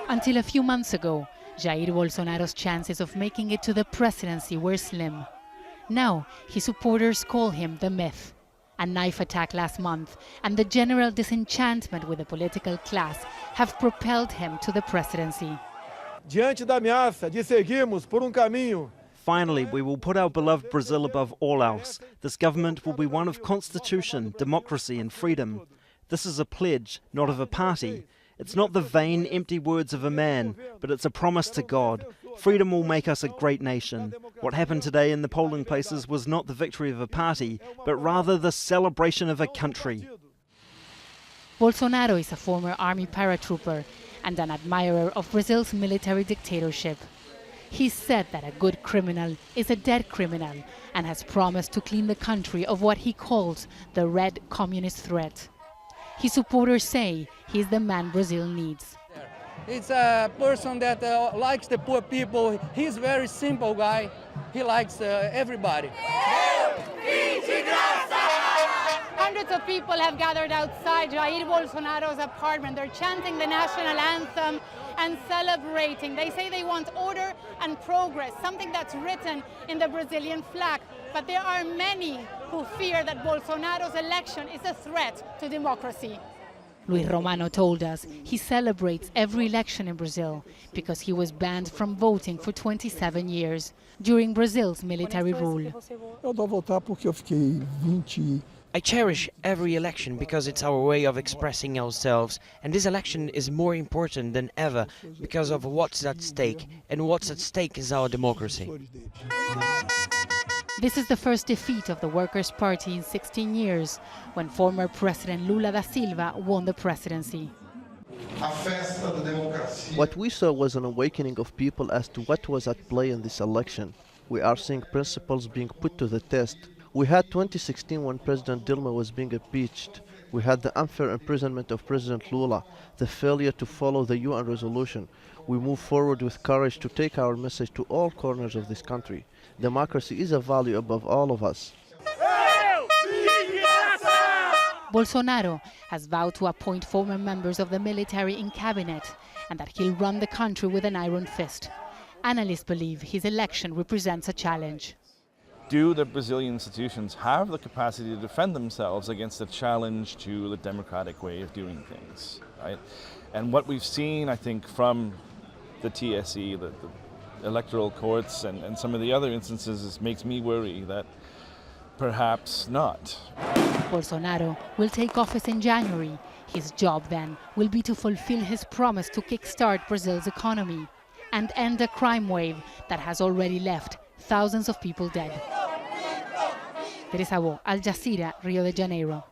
Until a few months ago, Jair Bolsonaro's chances of making it to the presidency were slim. Now, his supporters call him the myth. A knife attack last month and the general disenchantment with the political class have propelled him to the presidency. Diante da ameaça de seguirmos por caminho. Finally, we will put our beloved Brazil above all else. This government will be one of constitution, democracy and freedom. This is a pledge, not of a party. It's not the vain, empty words of a man, but it's a promise to God. Freedom will make us a great nation. What happened today in the polling places was not the victory of a party, but rather the celebration of a country. Bolsonaro is a former army paratrooper and an admirer of Brazil's military dictatorship. He said that a good criminal is a dead criminal and has promised to clean the country of what he calls the red communist threat. His supporters say he is the man Brazil needs. It's a person that likes the poor people. He's a very simple guy. He likes everybody. Hundreds of people have gathered outside Jair Bolsonaro's apartment. They're chanting the national anthem and celebrating. They say they want order and progress, something that's written in the Brazilian flag. But there are many who fear that Bolsonaro's election is a threat to democracy. Luis Romano told us he celebrates every election in Brazil because he was banned from voting for 27 years during Brazil's military rule. I cherish every election because it's our way of expressing ourselves, and this election is more important than ever because of what's at stake, and what's at stake is our democracy. This is the first defeat of the Workers' Party in 16 years, when former President Lula da Silva won the presidency. What we saw was an awakening of people as to what was at play in this election. We are seeing principles being put to the test. We had 2016 when President Dilma was being impeached. We had the unfair imprisonment of President Lula, the failure to follow the UN resolution. We move forward with courage to take our message to all corners of this country. Democracy is a value above all of us. Bolsonaro has vowed to appoint former members of the military in cabinet and that he'll run the country with an iron fist. Analysts believe his election represents a challenge. Do the Brazilian institutions have the capacity to defend themselves against a challenge to the democratic way of doing things, right? And what we've seen, I think, from the TSE, the electoral courts and some of the other instances makes me worry that perhaps not. Bolsonaro will take office in January. His job then will be to fulfill his promise to kickstart Brazil's economy and end a crime wave that has already left thousands of people dead. Teresa Bo, Al Jazeera, Rio de Janeiro.